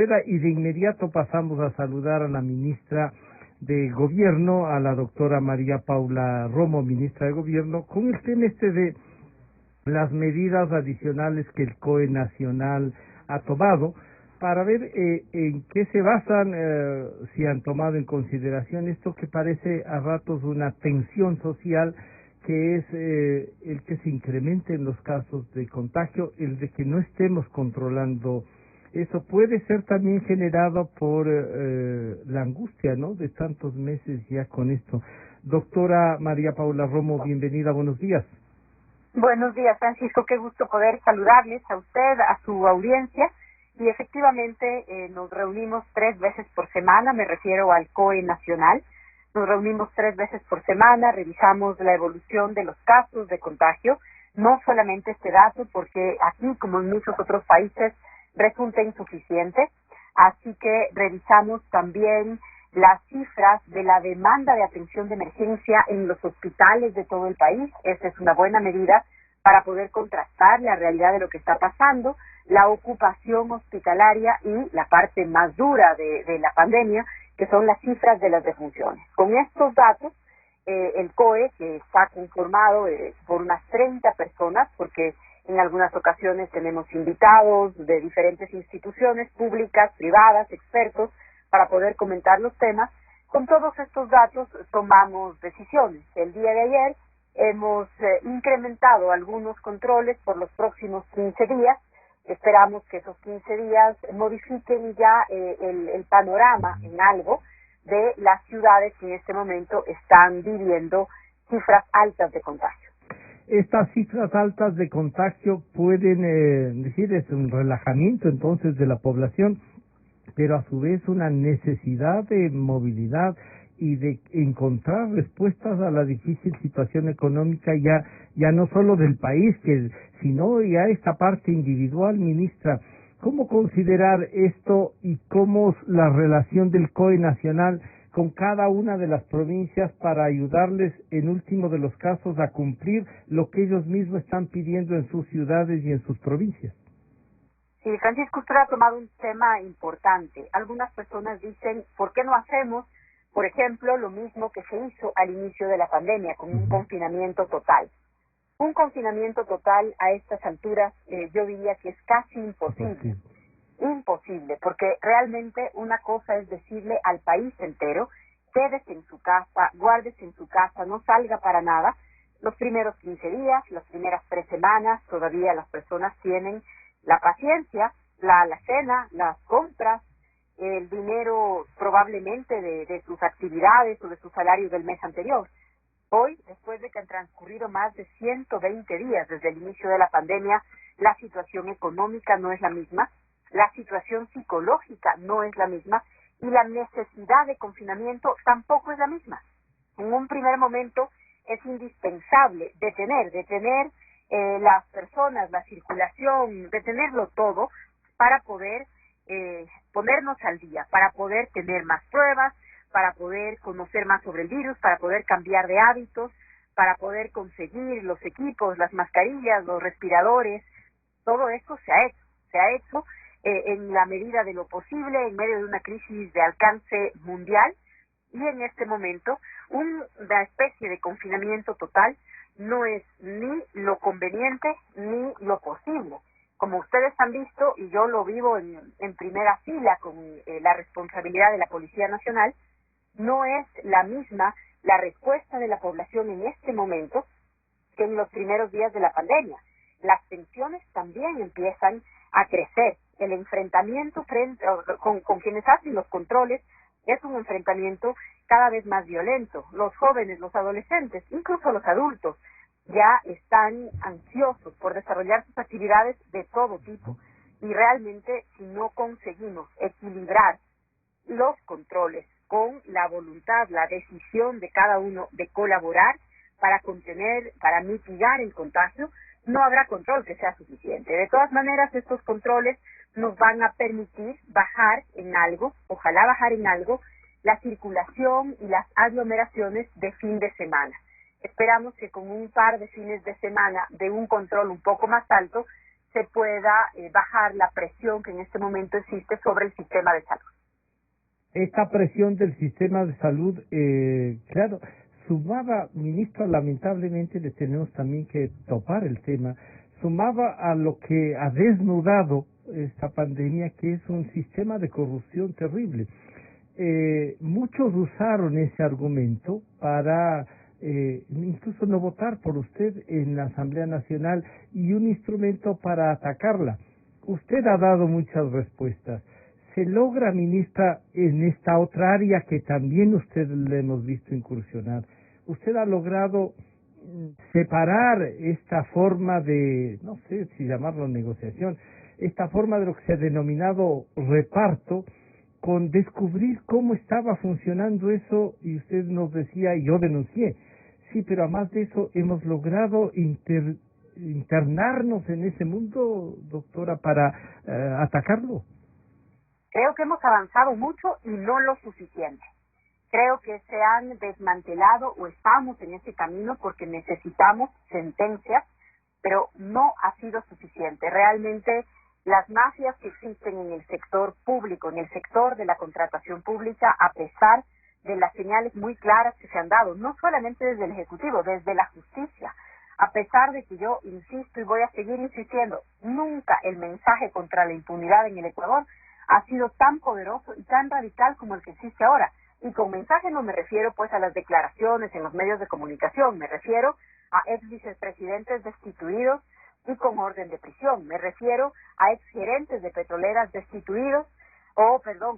Y de inmediato pasamos a saludar a la ministra de Gobierno, a la doctora María Paula Romo, ministra de Gobierno, con el tema de las medidas adicionales que el COE Nacional ha tomado, para ver en qué se basan, si han tomado en consideración esto que parece a ratos una tensión social, que es el que se incrementen los casos de contagio, el de que no estemos controlando. Eso puede ser también generado por la angustia, ¿no?, de tantos meses ya con esto. Doctora María Paula Romo, bienvenida, buenos días. Buenos días, Francisco, qué gusto poder saludarles a usted, a su audiencia. Y efectivamente nos reunimos 3 veces por semana, me refiero al COE Nacional. Nos reunimos 3 veces por semana, revisamos la evolución de los casos de contagio, no solamente este dato, porque aquí, como en muchos otros países, resulta insuficiente, así que revisamos también las cifras de la demanda de atención de emergencia en los hospitales de todo el país. Esta es una buena medida para poder contrastar la realidad de lo que está pasando, la ocupación hospitalaria y la parte más dura de la pandemia, que son las cifras de las defunciones. Con estos datos, el COE, que está conformado por unas 30 personas, porque en algunas ocasiones tenemos invitados de diferentes instituciones públicas, privadas, expertos, para poder comentar los temas. Con todos estos datos tomamos decisiones. El día de ayer hemos incrementado algunos controles por los próximos 15 días. Esperamos que esos 15 días modifiquen ya el panorama en algo de las ciudades que en este momento están viviendo cifras altas de contagio. Estas cifras altas de contagio pueden decir es un relajamiento entonces de la población, pero a su vez una necesidad de movilidad y de encontrar respuestas a la difícil situación económica ya no solo del país, sino ya esta parte individual, ministra. ¿Cómo considerar esto y cómo la relación del COE Nacional con cada una de las provincias para ayudarles, en último de los casos, a cumplir lo que ellos mismos están pidiendo en sus ciudades y en sus provincias? Sí, Francisco, usted ha tomado un tema importante. Algunas personas dicen, ¿por qué no hacemos, por ejemplo, lo mismo que se hizo al inicio de la pandemia, con un confinamiento total? Un confinamiento total a estas alturas, yo diría que es casi imposible. Imposible, porque realmente una cosa es decirle al país entero, quédese en su casa, guárdese en su casa, no salga para nada. Los primeros 15 días, las primeras 3 semanas, todavía las personas tienen la paciencia, la alacena, las compras, el dinero probablemente de sus actividades o de sus salarios del mes anterior. Hoy, después de que han transcurrido más de 120 días desde el inicio de la pandemia, la situación económica no es la misma, la situación psicológica no es la misma y la necesidad de confinamiento tampoco es la misma. En un primer momento es indispensable detener las personas, la circulación, detenerlo todo para poder ponernos al día, para poder tener más pruebas, para poder conocer más sobre el virus, para poder cambiar de hábitos, para poder conseguir los equipos, las mascarillas, los respiradores. Todo esto se ha hecho en la medida de lo posible en medio de una crisis de alcance mundial, y en este momento una especie de confinamiento total no es ni lo conveniente ni lo posible. Como ustedes han visto, y yo lo vivo en primera fila con la responsabilidad de la Policía Nacional, no es la misma la respuesta de la población en este momento que en los primeros días de la pandemia. Las tensiones también empiezan a crecer. El enfrentamiento con quienes hacen los controles es un enfrentamiento cada vez más violento. Los jóvenes, los adolescentes, incluso los adultos, ya están ansiosos por desarrollar sus actividades de todo tipo. Y realmente, si no conseguimos equilibrar los controles con la voluntad, la decisión de cada uno de colaborar para contener, para mitigar el contagio, no habrá control que sea suficiente. De todas maneras, estos controles nos van a permitir bajar en algo, ojalá bajar en algo, la circulación y las aglomeraciones de fin de semana. Esperamos que con un par de fines de semana de un control un poco más alto se pueda bajar la presión que en este momento existe sobre el sistema de salud. Esta presión del sistema de salud, claro, sumaba, ministro, lamentablemente le tenemos también que topar el tema, sumaba a lo que ha desnudado esta pandemia, que es un sistema de corrupción terrible. Muchos usaron ese argumento para incluso no votar por usted en la Asamblea Nacional y un instrumento para atacarla. Usted ha dado muchas respuestas. ¿Se logra, ministra, en esta otra área que también usted le hemos visto incursionar? ¿Usted ha logrado separar esta forma de, no sé si llamarlo negociación, esta forma de lo que se ha denominado reparto, con descubrir cómo estaba funcionando eso? Y usted nos decía, y yo denuncié, sí, pero además de eso hemos logrado internarnos en ese mundo, doctora, para atacarlo. Creo que hemos avanzado mucho y no lo suficiente. Creo que se han desmantelado o estamos en ese camino porque necesitamos sentencias, pero no ha sido suficiente. Realmente las mafias que existen en el sector público, en el sector de la contratación pública, a pesar de las señales muy claras que se han dado, no solamente desde el Ejecutivo, desde la justicia, a pesar de que yo insisto y voy a seguir insistiendo, nunca el mensaje contra la impunidad en el Ecuador ha sido tan poderoso y tan radical como el que existe ahora. Y con mensaje no me refiero pues a las declaraciones en los medios de comunicación, me refiero a ex vicepresidentes destituidos y con orden de prisión, me refiero a ex gerentes de petroleras destituidos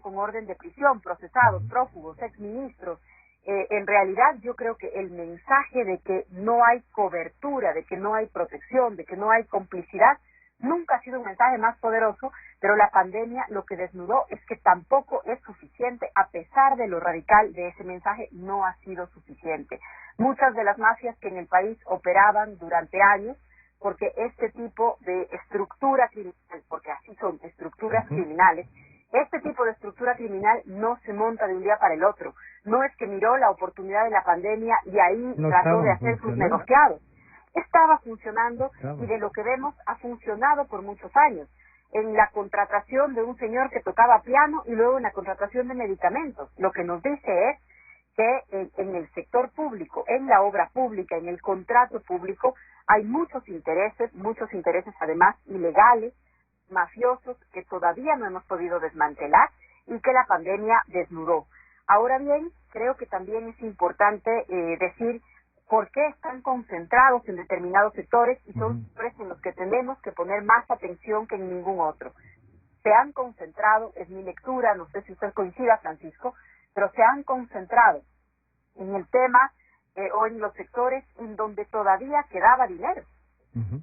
con orden de prisión, procesados, prófugos, ex ministros. En realidad yo creo que el mensaje de que no hay cobertura, de que no hay protección, de que no hay complicidad, nunca ha sido un mensaje más poderoso, pero la pandemia lo que desnudó es que tampoco es suficiente, a pesar de lo radical de ese mensaje, no ha sido suficiente. Muchas de las mafias que en el país operaban durante años, porque este tipo de estructura criminal, porque así son estructuras criminales, este tipo de estructura criminal no se monta de un día para el otro. No es que miró la oportunidad de la pandemia y ahí trató de hacer sus negociados. Estaba funcionando y de lo que vemos ha funcionado por muchos años. En la contratación de un señor que tocaba piano y luego en la contratación de medicamentos. Lo que nos dice es que en el sector público, en la obra pública, en el contrato público, hay muchos intereses además ilegales, mafiosos, que todavía no hemos podido desmantelar y que la pandemia desnudó. Ahora bien, creo que también es importante decir por qué están concentrados en determinados sectores y son sectores en los que tenemos que poner más atención que en ningún otro. Se han concentrado, es mi lectura, no sé si usted coincida, Francisco, pero se han concentrado en el tema o en los sectores en donde todavía quedaba dinero.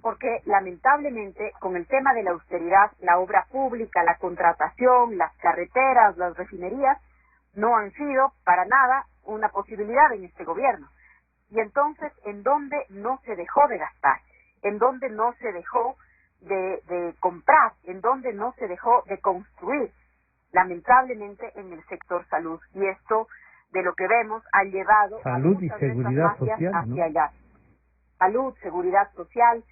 Porque lamentablemente con el tema de la austeridad, la obra pública, la contratación, las carreteras, las refinerías, no han sido para nada una posibilidad en este gobierno. Y entonces, ¿en dónde no se dejó de gastar? ¿En dónde no se dejó de comprar? ¿En dónde no se dejó de construir? Lamentablemente en el sector salud. Y esto, de lo que vemos, ha llevado salud y seguridad social, hacia allá. Salud, seguridad social,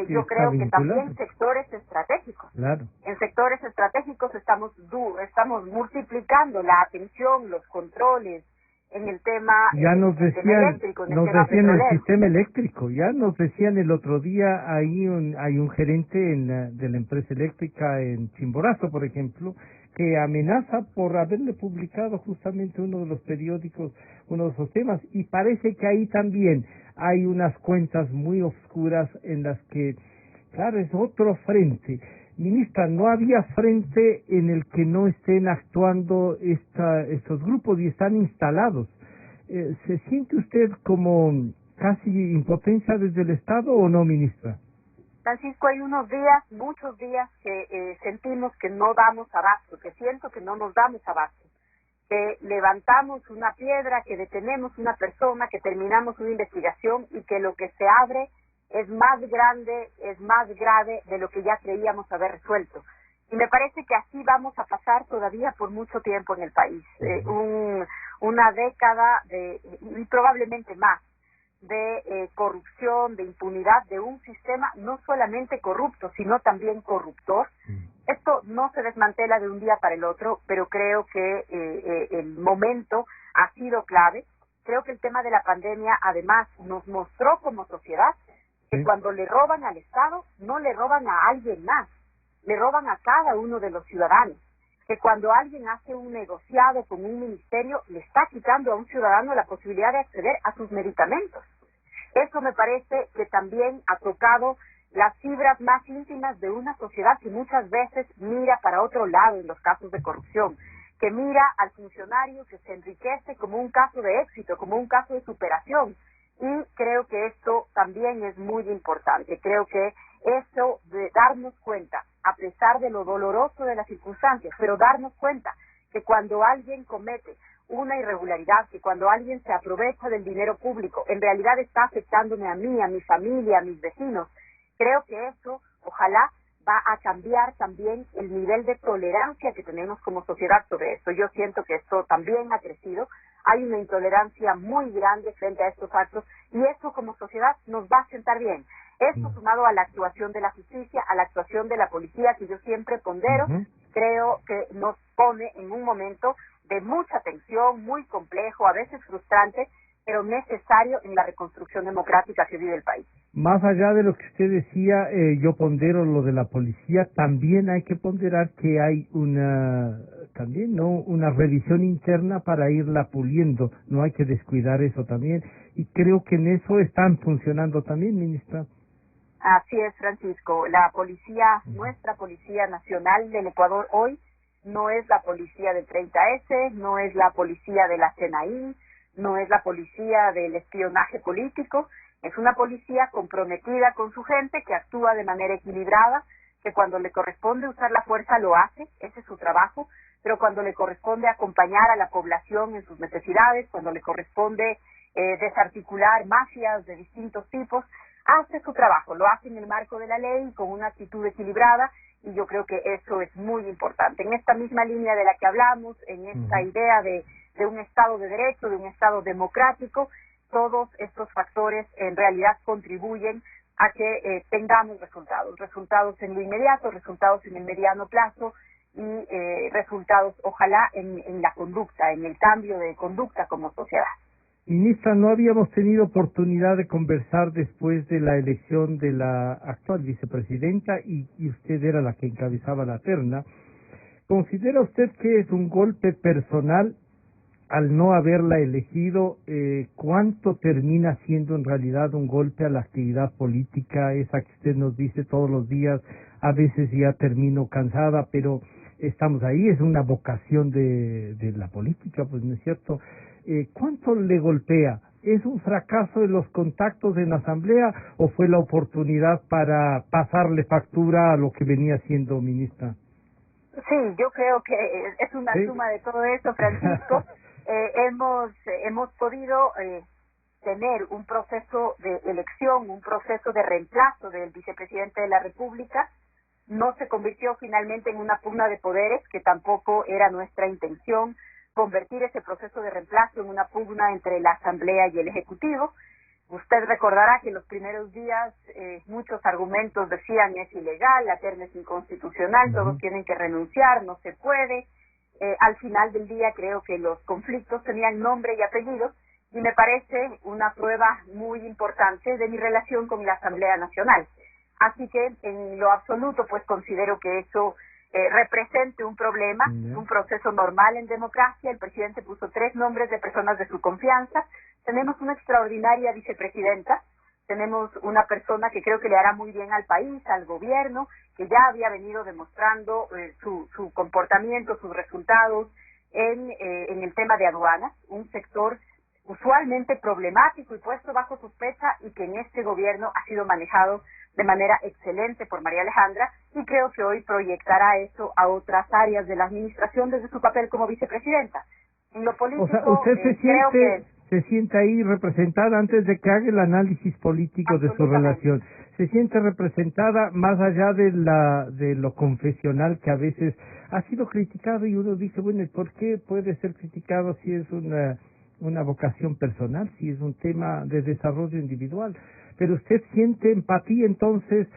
yo creo que también sectores estratégicos. Claro. En sectores estratégicos estamos multiplicando la atención, los controles, en el tema ya nos decían, eléctrico, en el sistema eléctrico, ya nos decían el otro día, hay un gerente de la empresa eléctrica en Chimborazo, por ejemplo, que amenaza por haberle publicado justamente uno de los periódicos, uno de esos temas, y parece que ahí también hay unas cuentas muy oscuras en las que, claro, es otro frente. Ministra, no había frente en el que no estén actuando estos grupos y están instalados. ¿Se siente usted como casi impotencia desde el Estado o no, ministra? Francisco, hay muchos días que sentimos que no damos abasto, que siento que no nos damos abasto, que levantamos una piedra, que detenemos una persona, que terminamos una investigación y que lo que se abre es más grande, es más grave de lo que ya creíamos haber resuelto. Y me parece que así vamos a pasar todavía por mucho tiempo en el país, una década y probablemente más. de corrupción, de impunidad de un sistema no solamente corrupto, sino también corruptor. Esto no se desmantela de un día para el otro, pero creo que el momento ha sido clave. Creo que el tema de la pandemia además nos mostró como sociedad que cuando le roban al Estado, no le roban a alguien más, le roban a cada uno de los ciudadanos. Que cuando alguien hace un negociado con un ministerio, le está quitando a un ciudadano la posibilidad de acceder a sus medicamentos. Eso me parece que también ha tocado las fibras más íntimas de una sociedad que muchas veces mira para otro lado en los casos de corrupción, que mira al funcionario que se enriquece como un caso de éxito, como un caso de superación. Y creo que esto también es muy importante. Creo que eso de darnos cuenta, a pesar de lo doloroso de las circunstancias, pero darnos cuenta que cuando alguien comete una irregularidad, que cuando alguien se aprovecha del dinero público, en realidad está afectándome a mí, a mi familia, a mis vecinos. Creo que eso, ojalá, va a cambiar también el nivel de tolerancia que tenemos como sociedad sobre esto. Yo siento que esto también ha crecido. Hay una intolerancia muy grande frente a estos actos y eso como sociedad nos va a sentar bien. Esto sumado a la actuación de la justicia, a la actuación de la policía, que yo siempre pondero, creo que nos pone en un momento de mucha tensión, muy complejo, a veces frustrante, pero necesario en la reconstrucción democrática que vive el país. Más allá de lo que usted decía, yo pondero lo de la policía, también hay que ponderar que hay una revisión interna para irla puliendo, no hay que descuidar eso también, y creo que en eso están funcionando también, ministra. Así es, Francisco, la policía, nuestra Policía Nacional del Ecuador hoy, no es la policía del 30S, no es la policía de la CNI, no es la policía del espionaje político, es una policía comprometida con su gente, que actúa de manera equilibrada, que cuando le corresponde usar la fuerza lo hace, ese es su trabajo, pero cuando le corresponde acompañar a la población en sus necesidades, cuando le corresponde desarticular mafias de distintos tipos, hace su trabajo, lo hace en el marco de la ley, con una actitud equilibrada, y yo creo que eso es muy importante. En esta misma línea de la que hablamos, en esta idea de un Estado de Derecho, de un Estado democrático, todos estos factores en realidad contribuyen a que tengamos resultados en lo inmediato, resultados en el mediano plazo y resultados, ojalá, en la conducta, en el cambio de conducta como sociedad. Ministra, no habíamos tenido oportunidad de conversar después de la elección de la actual vicepresidenta y usted era la que encabezaba la terna. ¿Considera usted que es un golpe personal al no haberla elegido? ¿Cuánto termina siendo en realidad un golpe a la actividad política, esa que usted nos dice todos los días? A veces ya termino cansada, pero estamos ahí, es una vocación de la política, pues no es cierto. ¿Cuánto le golpea? ¿Es un fracaso de los contactos en la Asamblea o fue la oportunidad para pasarle factura a lo que venía siendo ministra? Sí, yo creo que es una suma de todo eso, Francisco. Hemos podido tener un proceso de elección, un proceso de reemplazo del vicepresidente de la República. No se convirtió finalmente en una pugna de poderes, que tampoco era nuestra intención, convertir ese proceso de reemplazo en una pugna entre la Asamblea y el Ejecutivo. Usted recordará que en los primeros días muchos argumentos decían es ilegal, la terna es inconstitucional, todos tienen que renunciar, no se puede. Al final del día creo que los conflictos tenían nombre y apellido y me parece una prueba muy importante de mi relación con la Asamblea Nacional. Así que en lo absoluto pues considero que eso represente un problema, un proceso normal en democracia. El presidente puso 3 nombres de personas de su confianza. Tenemos una extraordinaria vicepresidenta, tenemos una persona que creo que le hará muy bien al país, al gobierno, que ya había venido demostrando su comportamiento, sus resultados en el tema de aduanas, un sector usualmente problemático y puesto bajo sospecha y que en este gobierno ha sido manejado de manera excelente por María Alejandra y creo que hoy proyectará eso a otras áreas de la administración desde su papel como vicepresidenta. En lo político, o sea, usted se siente ahí representada antes de que haga el análisis político de su relación. Se siente representada más allá de lo confesional que a veces ha sido criticado y uno dice, bueno, ¿por qué puede ser criticado si es una vocación personal, sí es un tema de desarrollo individual. Pero usted siente empatía, entonces,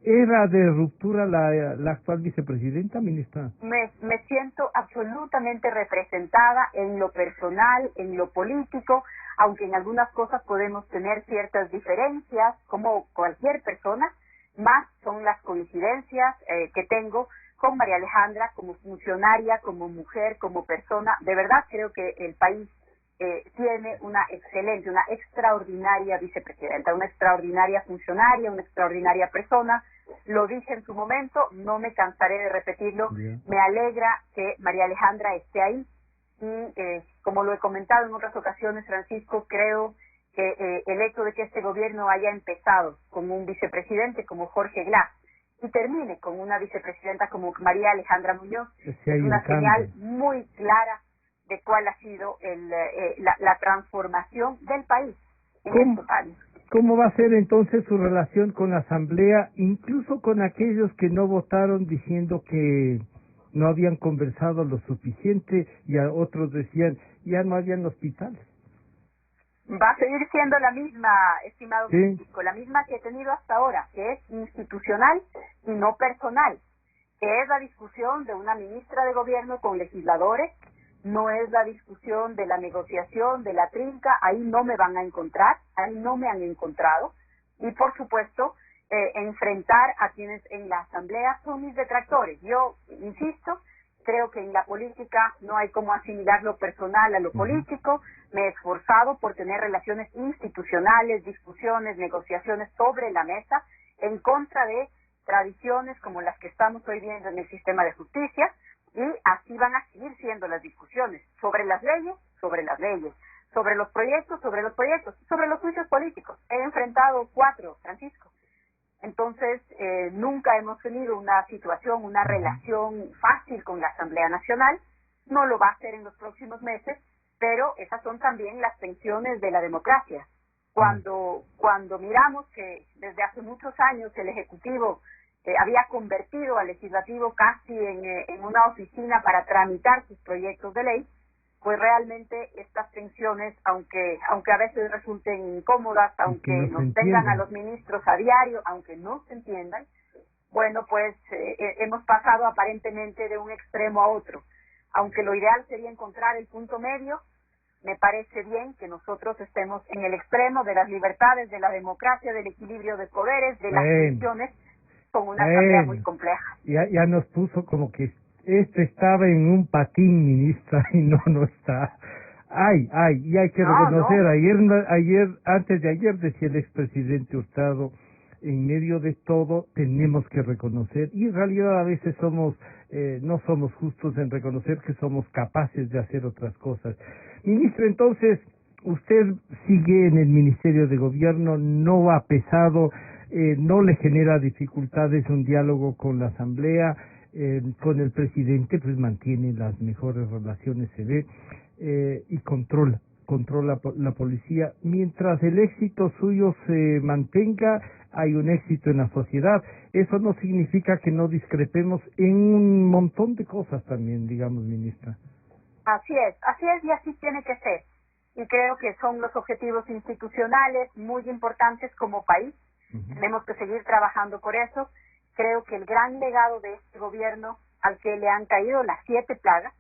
¿era de ruptura la actual vicepresidenta, ministra? Me siento absolutamente representada en lo personal, en lo político, aunque en algunas cosas podemos tener ciertas diferencias, como cualquier persona, más son las coincidencias que tengo con María Alejandra como funcionaria, como mujer, como persona. De verdad creo que el país tiene una excelente, una extraordinaria vicepresidenta, una extraordinaria funcionaria, una extraordinaria persona. Lo dije en su momento, no me cansaré de repetirlo. Bien. Me alegra que María Alejandra esté ahí y, como lo he comentado en otras ocasiones, Francisco, creo que el hecho de que este gobierno haya empezado con un vicepresidente como Jorge Glass y termine con una vicepresidenta como María Alejandra Muñoz es una señal muy clara de cuál ha sido la transformación del país en estos años. ¿Cómo va a ser entonces su relación con la Asamblea, incluso con aquellos que no votaron diciendo que no habían conversado lo suficiente y a otros decían ya no habían hospitales? Va a seguir siendo la misma, estimado Sí. Francisco, la misma que he tenido hasta ahora, que es institucional y no personal, que es la discusión de una ministra de gobierno con legisladores, no es la discusión de la negociación, de la trinca, ahí no me van a encontrar, ahí no me han encontrado, y por supuesto, enfrentar a quienes en la asamblea son mis detractores. Yo, insisto, creo que en la política no hay como asimilar lo personal a lo político. Me he esforzado por tener relaciones institucionales, discusiones, negociaciones sobre la mesa en contra de tradiciones como las que estamos hoy viendo en el sistema de justicia, y así van a seguir siendo las discusiones sobre las leyes, sobre los proyectos, sobre los juicios políticos. He enfrentado 4, Francisco. Entonces, nunca hemos tenido una situación, una relación fácil con la Asamblea Nacional. No lo va a hacer en los próximos meses, pero esas son también las tensiones de la democracia. Cuando miramos que desde hace muchos años el Ejecutivo había convertido al Legislativo casi en una oficina para tramitar sus proyectos de ley, pues realmente estas tensiones, aunque a veces resulten incómodas, aunque nos tengan a los ministros a diario, aunque no se entiendan, bueno, pues hemos pasado aparentemente de un extremo a otro. Aunque lo ideal sería encontrar el punto medio, me parece bien que nosotros estemos en el extremo de las libertades, de la democracia, del equilibrio de poderes, de las tensiones, con una asamblea muy compleja. Ya nos puso como que estaba en un patín, ministra, y no está. Y hay que reconocer, no. Antes de ayer decía el expresidente Hurtado, en medio de todo tenemos que reconocer, y en realidad a veces no somos justos en reconocer que somos capaces de hacer otras cosas. Ministro, entonces, usted sigue en el Ministerio de Gobierno, no ha pesado, no le genera dificultades un diálogo con la Asamblea, con el presidente, pues mantiene las mejores relaciones, se ve, y controla la policía. Mientras el éxito suyo se mantenga, hay un éxito en la sociedad. Eso no significa que no discrepemos en un montón de cosas también, digamos, ministra. Así es y así tiene que ser. Y creo que son los objetivos institucionales muy importantes como país. Tenemos que seguir trabajando por eso. Creo que el gran legado de este gobierno, al que le han caído las 7 plagas,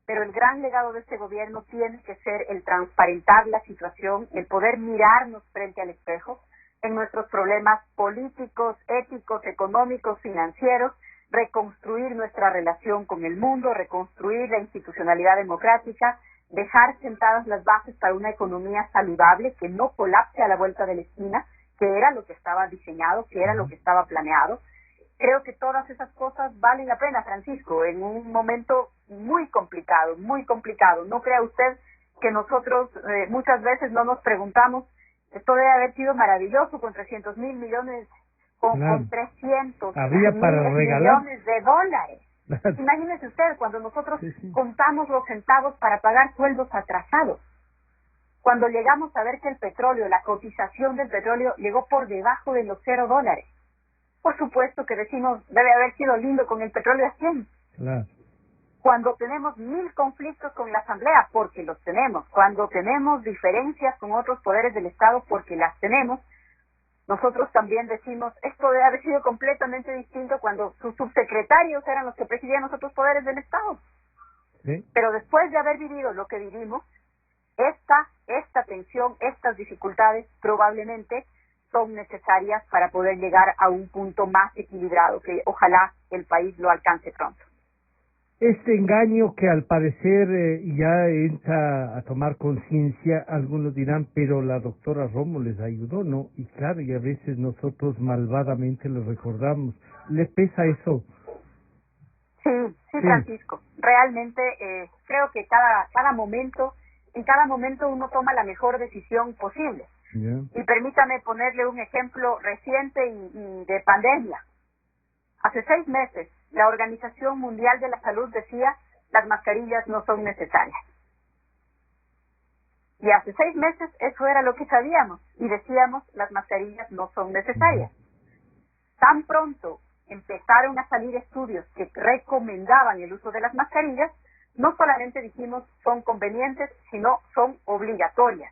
pero el gran legado de este gobierno tiene que ser el transparentar la situación, el poder mirarnos frente al espejo en nuestros problemas políticos, éticos, económicos, financieros, reconstruir nuestra relación con el mundo, reconstruir la institucionalidad democrática, dejar sentadas las bases para una economía saludable que no colapse a la vuelta de la esquina, que era lo que estaba diseñado, que era lo que estaba planeado. Creo que todas esas cosas valen la pena, Francisco, en un momento muy complicado, muy complicado. ¿No crea usted que nosotros muchas veces no nos preguntamos, esto debe haber sido maravilloso con 300 mil millones, con 300 millones de dólares? Imagínese usted, cuando nosotros contamos los centavos para pagar sueldos atrasados, cuando llegamos a ver que el petróleo, la cotización del petróleo llegó por debajo de los $0. Por supuesto que decimos, debe haber sido lindo con el petróleo a 100. Claro. cuando tenemos 1000 conflictos con la Asamblea, porque los tenemos, cuando tenemos diferencias con otros poderes del Estado, porque las tenemos, nosotros también decimos, esto debe haber sido completamente distinto cuando sus subsecretarios eran los que presidían los otros poderes del Estado. ¿Sí? Pero después de haber vivido lo que vivimos, esta tensión, estas dificultades probablemente son necesarias para poder llegar a un punto más equilibrado, que ojalá el país lo alcance pronto. Este engaño que al parecer ya entra a tomar conciencia, algunos dirán, pero la doctora Romo les ayudó, ¿no? Y claro, y a veces nosotros malvadamente lo recordamos. ¿Le pesa eso? Sí, Francisco. Realmente creo que en cada momento uno toma la mejor decisión posible. Yeah. Y permítame ponerle un ejemplo reciente y de pandemia. Hace 6 meses, la Organización Mundial de la Salud decía, las mascarillas no son necesarias. Y hace 6 meses eso era lo que sabíamos, y decíamos, las mascarillas no son necesarias. Tan pronto empezaron a salir estudios que recomendaban el uso de las mascarillas, no solamente dijimos son convenientes, sino son obligatorias.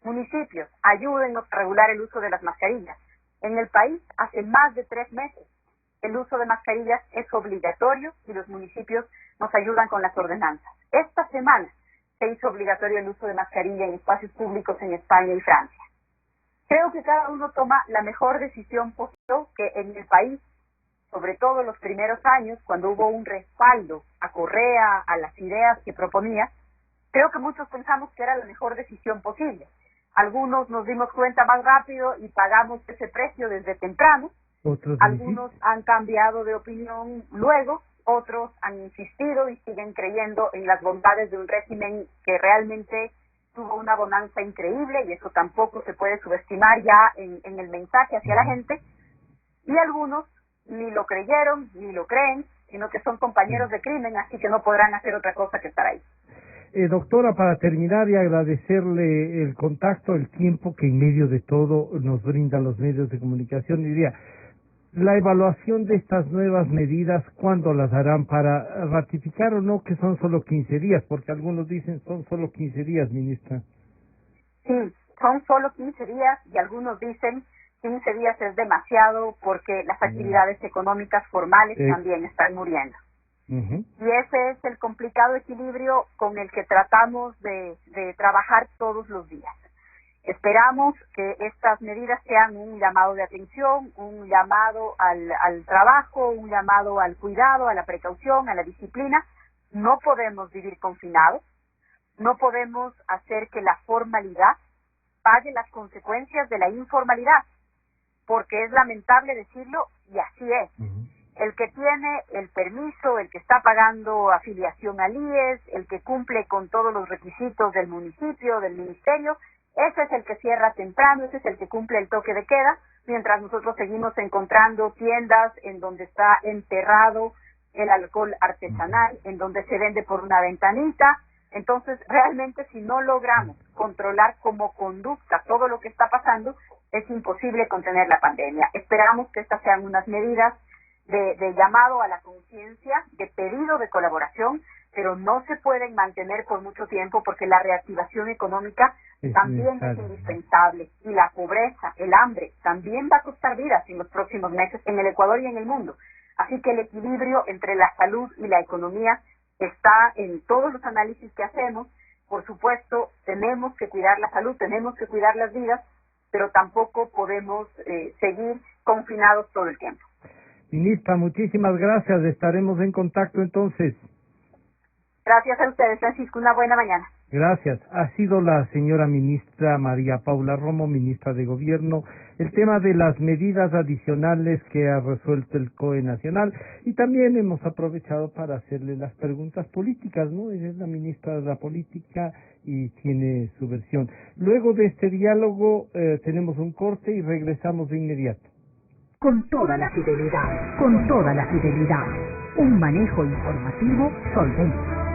Municipios, ayúdennos a regular el uso de las mascarillas. En el país, hace más de 3 meses, el uso de mascarillas es obligatorio y los municipios nos ayudan con las ordenanzas. Esta semana se hizo obligatorio el uso de mascarilla en espacios públicos en España y Francia. Creo que cada uno toma la mejor decisión posible, que en el país, sobre todo los primeros años, cuando hubo un respaldo a Correa, a las ideas que proponía, creo que muchos pensamos que era la mejor decisión posible. Algunos nos dimos cuenta más rápido y pagamos ese precio desde temprano. Algunos han cambiado de opinión luego, otros han insistido y siguen creyendo en las bondades de un régimen que realmente tuvo una bonanza increíble, y eso tampoco se puede subestimar ya en el mensaje hacia la gente. Y algunos ni lo creyeron, ni lo creen, sino que son compañeros de crimen, así que no podrán hacer otra cosa que estar ahí. Doctora, para terminar y agradecerle el contacto, el tiempo que en medio de todo nos brindan los medios de comunicación, diría, la evaluación de estas nuevas medidas, ¿cuándo las harán para ratificar o no que son solo 15 días? Porque algunos dicen son solo 15 días, ministra. Sí, son solo 15 días y algunos dicen 15 días es demasiado porque las actividades económicas formales también están muriendo. Y ese es el complicado equilibrio con el que tratamos de trabajar todos los días. Esperamos que estas medidas sean un llamado de atención, un llamado al trabajo, un llamado al cuidado, a la precaución, a la disciplina. No podemos vivir confinados, no podemos hacer que la formalidad pague las consecuencias de la informalidad, porque es lamentable decirlo y así es. El que tiene el permiso, el que está pagando afiliación al IES, el que cumple con todos los requisitos del municipio, del ministerio, ese es el que cierra temprano, ese es el que cumple el toque de queda, mientras nosotros seguimos encontrando tiendas en donde está enterrado el alcohol artesanal, en donde se vende por una ventanita. Entonces, realmente, si no logramos controlar como conducta todo lo que está pasando, es imposible contener la pandemia. Esperamos que estas sean unas medidas de llamado a la conciencia, de pedido de colaboración, pero no se pueden mantener por mucho tiempo porque la reactivación económica también es indispensable, y la pobreza, el hambre, también va a costar vidas en los próximos meses en el Ecuador y en el mundo. Así que el equilibrio entre la salud y la economía está en todos los análisis que hacemos. Por supuesto, tenemos que cuidar la salud, tenemos que cuidar las vidas, pero tampoco podemos seguir confinados todo el tiempo. Ministra, muchísimas gracias. Estaremos en contacto entonces. Gracias a ustedes, Francisco. Una buena mañana. Gracias. Ha sido la señora ministra María Paula Romo, ministra de Gobierno, el tema de las medidas adicionales que ha resuelto el COE Nacional, y también hemos aprovechado para hacerle las preguntas políticas, ¿no? Ella es la ministra de la política y tiene su versión. Luego de este diálogo tenemos un corte y regresamos de inmediato. Con toda la fidelidad, un manejo informativo solvente.